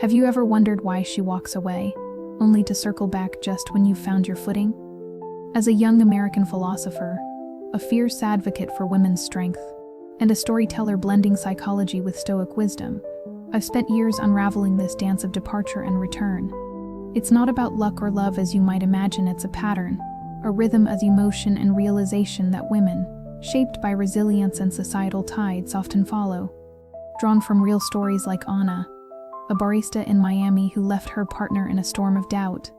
Have you ever wondered why she walks away, only to circle back just when you've found your footing? As a young American philosopher, a fierce advocate for women's strength, and a storyteller blending psychology with Stoic wisdom, I've spent years unraveling this dance of departure and return. It's not about luck or love as you might imagine, it's a pattern, a rhythm of emotion and realization that women, shaped by resilience and societal tides, often follow. Drawn from real stories like Anna, a barista in Miami who left her partner in a storm of doubt,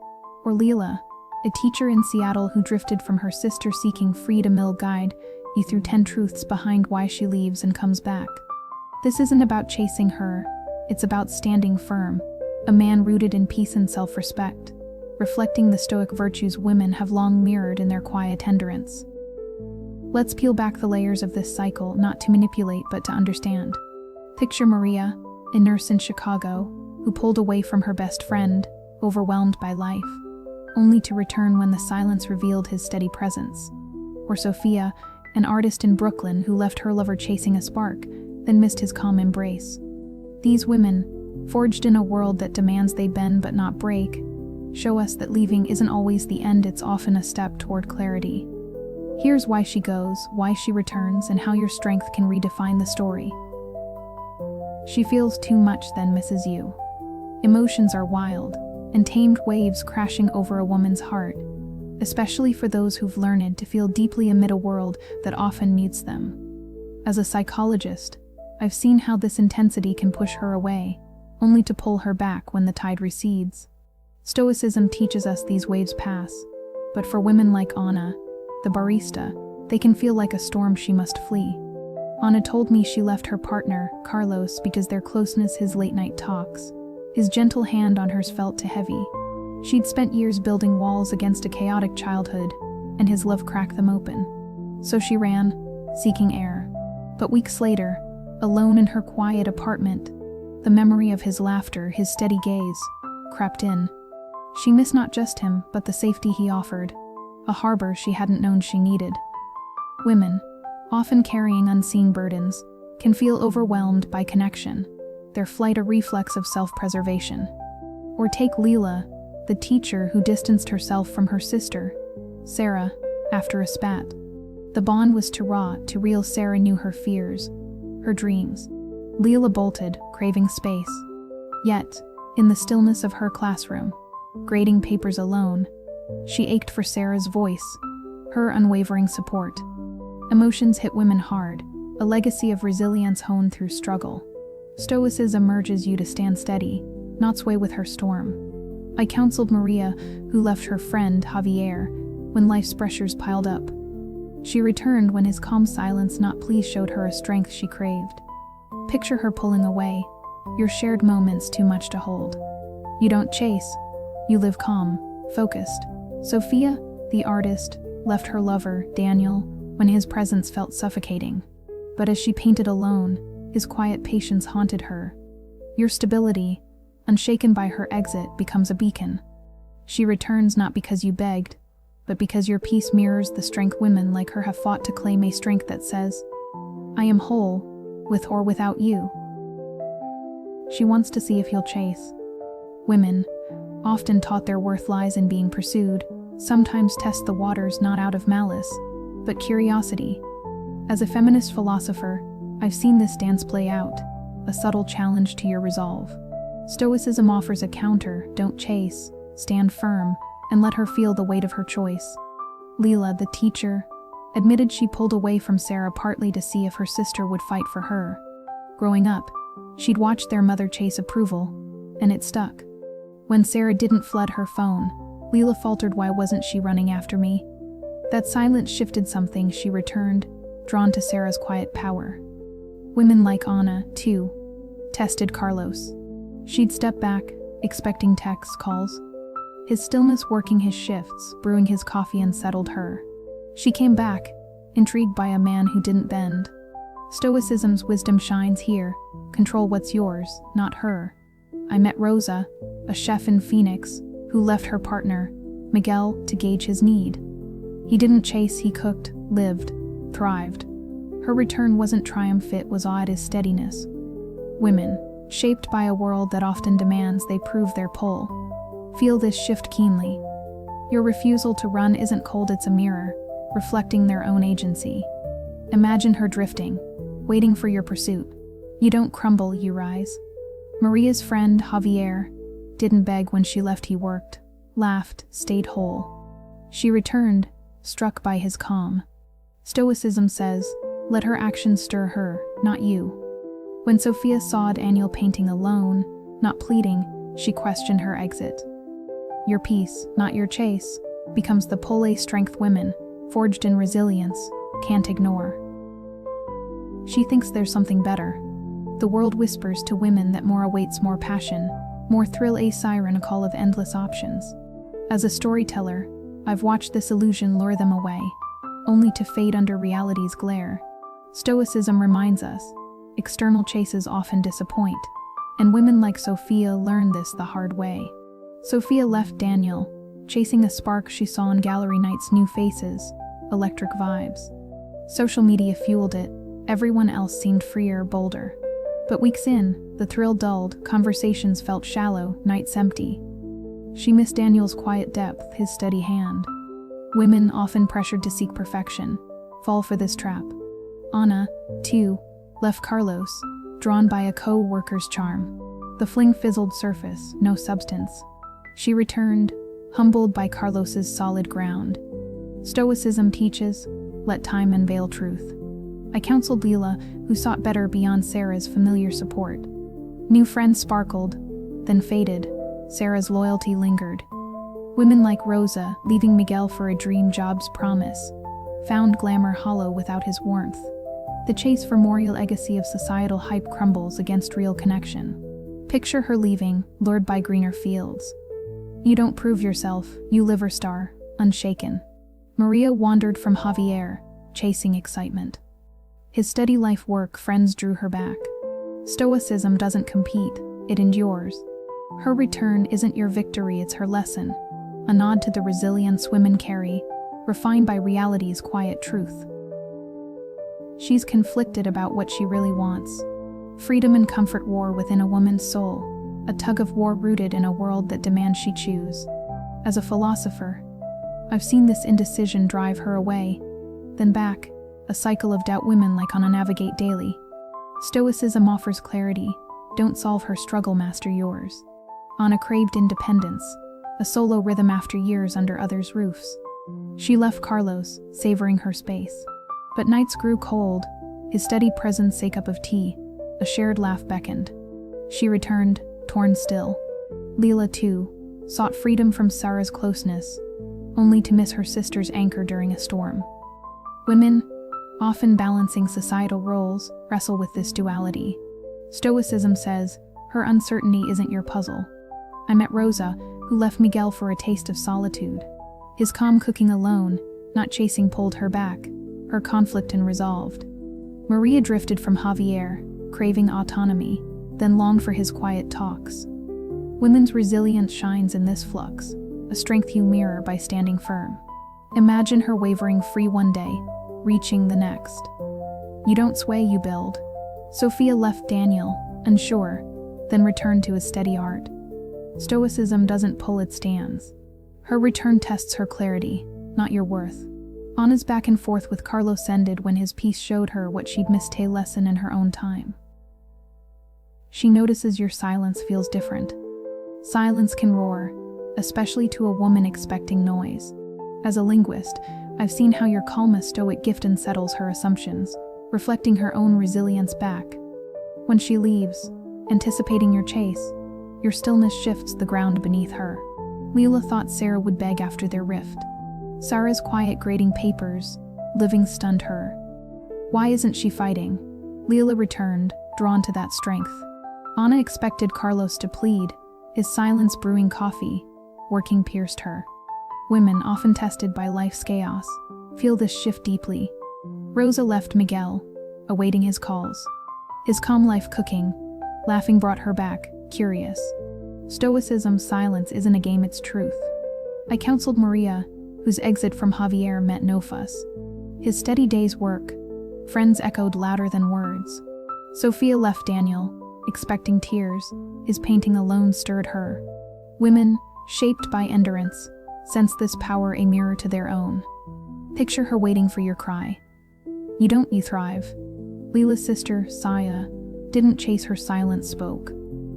or Leela, a teacher in Seattle who drifted from her sister seeking freedom, will guide you through 10 truths behind why she leaves and comes back. This isn't about chasing her, it's about standing firm, a man rooted in peace and self-respect, reflecting the Stoic virtues women have long mirrored in their quiet endurance. Let's peel back the layers of this cycle, not to manipulate but to understand. Picture Maria, a nurse in Chicago, who pulled away from her best friend, overwhelmed by life, only to return when the silence revealed his steady presence. Or Sofia, an artist in Brooklyn who left her lover chasing a spark, then missed his calm embrace. These women, forged in a world that demands they bend but not break, show us that leaving isn't always the end, it's often a step toward clarity. Here's why she goes, why she returns, and how your strength can redefine the story. She feels too much, then misses you. Emotions are wild, and tamed waves crashing over a woman's heart, especially for those who've learned to feel deeply amid a world that often mutes them. As a psychologist, I've seen how this intensity can push her away, only to pull her back when the tide recedes. Stoicism teaches us these waves pass, but for women like Anna, the barista, they can feel like a storm she must flee. Anna told me she left her partner, Carlos, because their closeness, his late-night talks, his gentle hand on hers felt too heavy. She'd spent years building walls against a chaotic childhood, and his love cracked them open. So she ran, seeking air. But weeks later, alone in her quiet apartment, the memory of his laughter, his steady gaze, crept in. She missed not just him, but the safety he offered, a harbor she hadn't known she needed. Women, often carrying unseen burdens, can feel overwhelmed by connection, their flight a reflex of self-preservation. Or take Leela, the teacher who distanced herself from her sister, Sarah, after a spat. The bond was too raw, too real. Sarah knew her fears, her dreams. Leela bolted, craving space. Yet, in the stillness of her classroom, grading papers alone, she ached for Sarah's voice, her unwavering support. Emotions hit women hard, a legacy of resilience honed through struggle. Stoicism urges you to stand steady, not sway with her storm. I counseled Maria, who left her friend, Javier, when life's pressures piled up. She returned when his calm silence, not pleased, showed her a strength she craved. Picture her pulling away, your shared moments too much to hold. You don't chase, you live calm, focused. Sofia, the artist, left her lover, Daniel, when his presence felt suffocating. But as she painted alone, his quiet patience haunted her. Your stability, unshaken by her exit, becomes a beacon. She returns not because you begged, but because your peace mirrors the strength women like her have fought to claim, a strength that says, I am whole, with or without you. She wants to see if you'll chase. Women, often taught their worth lies in being pursued, sometimes test the waters not out of malice, but curiosity. As a feminist philosopher, I've seen this dance play out, a subtle challenge to your resolve. Stoicism offers a counter: don't chase, stand firm, and let her feel the weight of her choice. Leela, the teacher, admitted she pulled away from Sarah partly to see if her sister would fight for her. Growing up, she'd watched their mother chase approval, and it stuck. When Sarah didn't flood her phone, Leela faltered, why wasn't she running after me? That silence shifted something. She returned, drawn to Sarah's quiet power. Women like Anna, too, tested Carlos. She'd step back, expecting texts, calls. His stillness working his shifts, brewing his coffee, unsettled her. She came back, intrigued by a man who didn't bend. Stoicism's wisdom shines here: control what's yours, not her. I met Rosa, a chef in Phoenix, who left her partner, Miguel, to gauge his need. He didn't chase, he cooked, lived, thrived. Her return wasn't triumph, it was awe at his steadiness. Women, shaped by a world that often demands they prove their pull. Feel this shift keenly. Your refusal to run isn't cold, it's a mirror, reflecting their own agency. Imagine her drifting, waiting for your pursuit. You don't crumble, you rise. Maria's friend, Javier, didn't beg when she left. He worked, laughed, stayed whole. She returned, struck by his calm. Stoicism says, let her actions stir her, not you. When Sofia saw Daniel painting alone, not pleading, she questioned her exit. Your peace, not your chase, becomes the pole strength women, forged in resilience, can't ignore. She thinks there's something better. The world whispers to women that more awaits, more passion, more thrill, a siren, a call of endless options. As a storyteller, I've watched this illusion lure them away, only to fade under reality's glare. Stoicism reminds us, external chases often disappoint, and women like Sofia learn this the hard way. Sofia left Daniel, chasing a spark she saw on gallery nights, new faces, electric vibes. Social media fueled it, everyone else seemed freer, bolder. But weeks in, the thrill dulled, conversations felt shallow, nights empty. She missed Daniel's quiet depth, his steady hand. Women, often pressured to seek perfection, fall for this trap. Ana, too, left Carlos, drawn by a co-worker's charm. The fling fizzled, surface, no substance. She returned, humbled by Carlos's solid ground. Stoicism teaches, let time unveil truth. I counseled Leila, who sought better beyond Sarah's familiar support. New friends sparkled, then faded. Sarah's loyalty lingered. Women like Rosa, leaving Miguel for a dream job's promise, found glamour hollow without his warmth. The chase for more legacy of societal hype crumbles against real connection. Picture her leaving, lured by greener fields. You don't prove yourself, you live or star, unshaken. Maria wandered from Javier, chasing excitement. His steady life work, friends drew her back. Stoicism doesn't compete, it endures. Her return isn't your victory, it's her lesson, a nod to the resilience women carry, refined by reality's quiet truth. She's conflicted about what she really wants. Freedom and comfort war within a woman's soul, a tug of war rooted in a world that demands she choose. As a philosopher, I've seen this indecision drive her away, then back, a cycle of doubt women like Ana navigate daily. Stoicism offers clarity, don't solve her struggle, master yours. Ana craved independence, a solo rhythm after years under others' roofs. She left Carlos, savoring her space. But nights grew cold, his steady presence a cup of tea, a shared laugh beckoned. She returned, torn still. Leila, too, sought freedom from Sarah's closeness, only to miss her sister's anchor during a storm. Women, often balancing societal roles, wrestle with this duality. Stoicism says, her uncertainty isn't your puzzle. I met Rosa, who left Miguel for a taste of solitude. His calm cooking alone, not chasing, pulled her back, her conflict unresolved. Maria drifted from Javier, craving autonomy, then longed for his quiet talks. Women's resilience shines in this flux, a strength you mirror by standing firm. Imagine her wavering free one day, reaching the next. You don't sway, you build. Sofia left Daniel, unsure, then returned to his steady art. Stoicism doesn't pull, it stands. Her return tests her clarity, not your worth. Ana's back and forth with Carlos ended when his peace showed her what she'd missed, a lesson in her own time. She notices your silence feels different. Silence can roar, especially to a woman expecting noise. As a linguist, I've seen how your calmest stoic gift unsettles her assumptions, reflecting her own resilience back. When she leaves, anticipating your chase, your stillness shifts the ground beneath her. Leila thought Sarah would beg after their rift. Sarah's quiet grading papers, living stunned her. Why isn't she fighting? Leila returned, drawn to that strength. Ana expected Carlos to plead, his silence brewing coffee, working pierced her. Women, often tested by life's chaos, feel this shift deeply. Rosa left Miguel, awaiting his calls. His calm life cooking, laughing brought her back, curious. Stoicism's silence isn't a game, it's truth. I counseled Maria, whose exit from Javier meant no fuss. His steady day's work, friends echoed louder than words. Sofia left Daniel, expecting tears, his painting alone stirred her. Women, shaped by endurance, sense this power a mirror to their own. Picture her waiting for your cry. You don't, you thrive. Leela's sister, Saya, didn't chase, her silence spoke.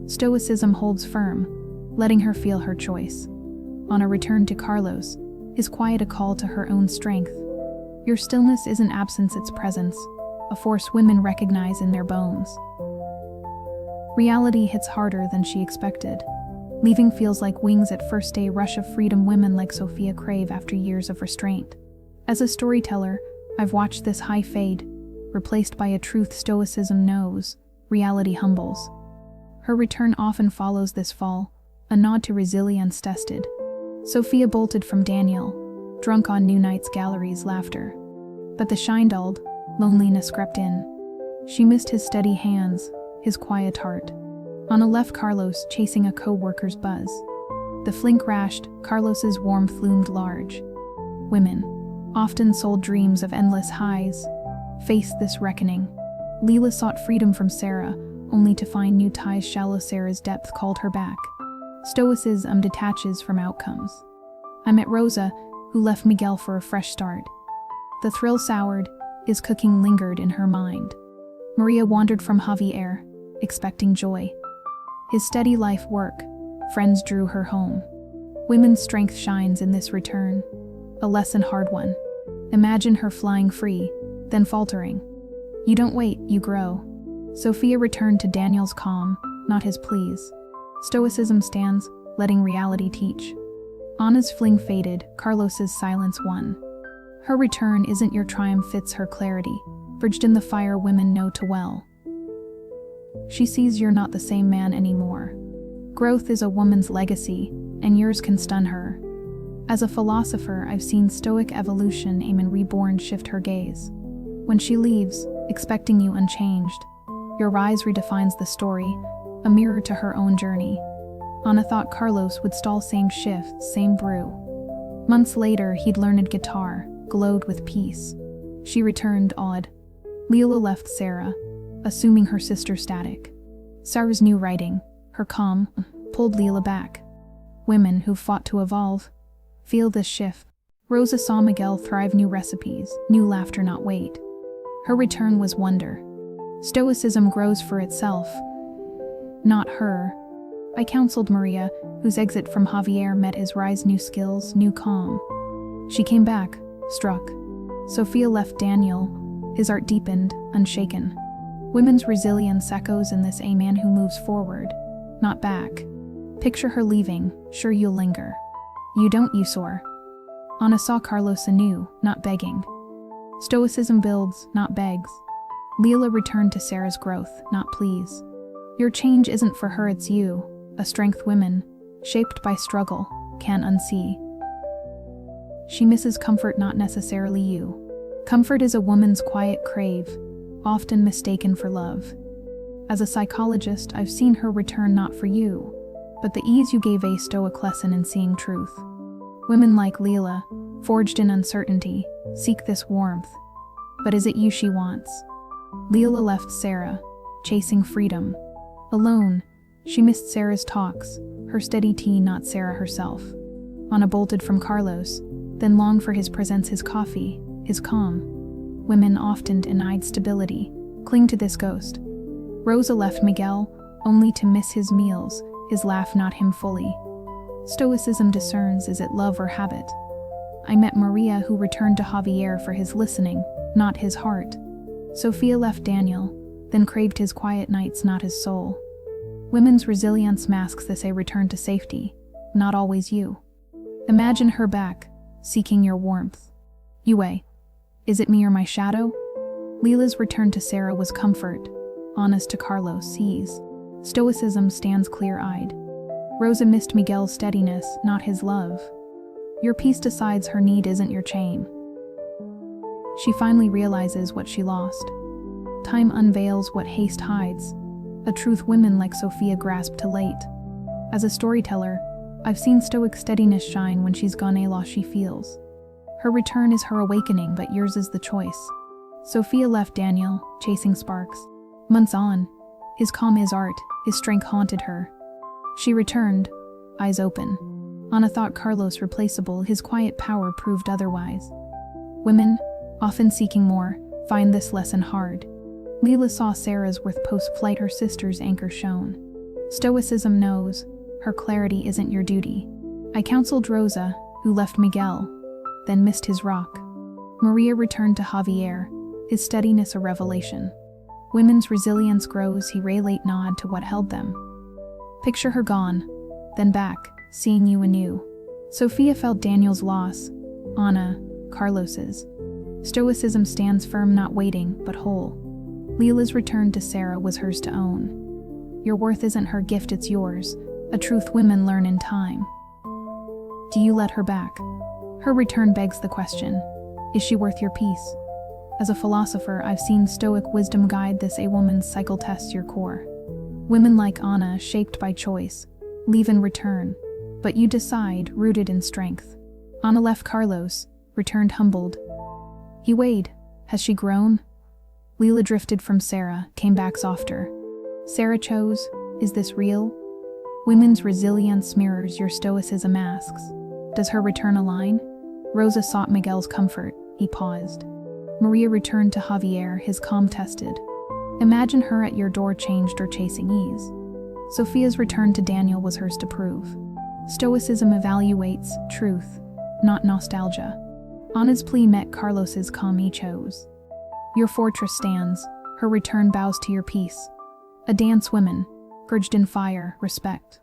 Stoicism holds firm, letting her feel her choice. On a return to Carlos, his quiet a call to her own strength. Your stillness isn't absence, it's presence, a force women recognize in their bones. Reality hits harder than she expected. Leaving feels like wings at first, a rush of freedom women like Sofia crave after years of restraint. As a storyteller, I've watched this high fade, replaced by a truth stoicism knows, reality humbles. Her return often follows this fall, a nod to resilience tested. Sofia bolted from Daniel, drunk on new night's gallery's laughter. But the shine dulled, loneliness crept in. She missed his steady hands, his quiet heart. On a left Carlos chasing a co-worker's buzz. The fling crashed, Carlos's warmth loomed large. Women, often sold dreams of endless highs, faced this reckoning. Leela sought freedom from Sarah, only to find new ties. Shallow Sarah's depth called her back. Stoicism detaches from outcomes. I met Rosa, who left Miguel for a fresh start. The thrill soured, his cooking lingered in her mind. Maria wandered from Javier, expecting joy. His steady life work, friends drew her home. Women's strength shines in this return, a lesson hard won. Imagine her flying free, then faltering. You don't wait, you grow. Sofia returned to Daniel's calm, not his pleas. Stoicism stands, letting reality teach. Anna's fling faded, Carlos's silence won. Her return isn't your triumph, it's her clarity, bridged in the fire women know too well. She sees you're not the same man anymore. Growth is a woman's legacy, and yours can stun her. As a philosopher, I've seen stoic evolution aim and reborn shift her gaze. When she leaves, expecting you unchanged, your rise redefines the story, a mirror to her own journey. Anna thought Carlos would stall, same shift, same brew. Months later, he'd learned guitar, glowed with peace. She returned, awed. Leela left Sarah, assuming her sister static. Sarah's new writing, her calm, pulled Leela back. Women who fought to evolve feel this shift. Rosa saw Miguel thrive, new recipes, new laughter, not wait. Her return was wonder. Stoicism grows for itself, not her. I counseled Maria, whose exit from Javier met his rise, new skills, new calm. She came back, struck. Sofia left Daniel, his art deepened, unshaken. Women's resilience echoes in this, a man who moves forward, not back. Picture her leaving, sure you'll linger. You don't, you soar. Anna saw Carlos anew, not begging. Stoicism builds, not begs. Leela returned to Sarah's growth, not pleas. Your change isn't for her, it's you, a strength women, shaped by struggle, can't unsee. She misses comfort, not necessarily you. Comfort is a woman's quiet crave, often mistaken for love. As a psychologist, I've seen her return not for you, but the ease you gave, a stoic lesson in seeing truth. Women like Leela, forged in uncertainty, seek this warmth. But is it you she wants? Leela left Sarah, chasing freedom. Alone, she missed Sarah's talks, her steady tea, not Sarah herself. Anna bolted from Carlos, then longed for his presence, his coffee, his calm. Women often denied stability, cling to this ghost. Rosa left Miguel, only to miss his meals, his laugh, not him fully. Stoicism discerns, is it love or habit? I met Maria, who returned to Javier for his listening, not his heart. Sofia left Daniel, then craved his quiet nights, not his soul. Women's resilience masks this, a return to safety, not always you. Imagine her back, seeking your warmth. Yue, is it me or my shadow? Leela's return to Sarah was comfort, Anna's to Carlos sees. Stoicism stands clear-eyed. Rosa missed Miguel's steadiness, not his love. Your peace decides her need isn't your chain. She finally realizes what she lost. Time unveils what haste hides, a truth women like Sofia grasp too late. As a storyteller, I've seen stoic steadiness shine when she's gone, a loss she feels. Her return is her awakening, but yours is the choice. Sofia left Daniel, chasing sparks. Months on, His calm, his art, his strength haunted her. She returned, eyes open. Ana thought Carlos replaceable, his quiet power proved otherwise. Women, often seeking more, find this lesson hard. Leela saw Sarah's worth post-flight, her sister's anchor shone. Stoicism knows, her clarity isn't your duty. I counseled Rosa, who left Miguel, then missed his rock. Maria returned to Javier, his steadiness a revelation. Women's resilience grows, he relate nod to what held them. Picture her gone, then back, seeing you anew. Sofia felt Daniel's loss, Ana, Carlos's. Stoicism stands firm, not waiting, but whole. Leela's return to Sarah was hers to own. Your worth isn't her gift, it's yours, a truth women learn in time. Do you let her back? Her return begs the question, is she worth your peace? As a philosopher, I've seen Stoic wisdom guide this, a woman's cycle tests your core. Women like Ana, shaped by choice, leave and return, but you decide, rooted in strength. Ana left Carlos, returned humbled. He weighed, has she grown? Leela drifted from Sarah, came back softer. Sarah chose, is this real? Women's resilience mirrors your stoicism asks. Does her return align? Rosa sought Miguel's comfort, he paused. Maria returned to Javier, his calm tested. Imagine her at your door, changed or chasing ease. Sofia's return to Daniel was hers to prove. Stoicism evaluates truth, not nostalgia. Ana's plea met Carlos's calm, he chose. Your fortress stands, her return bows to your peace. A dance women, urged in fire, respect.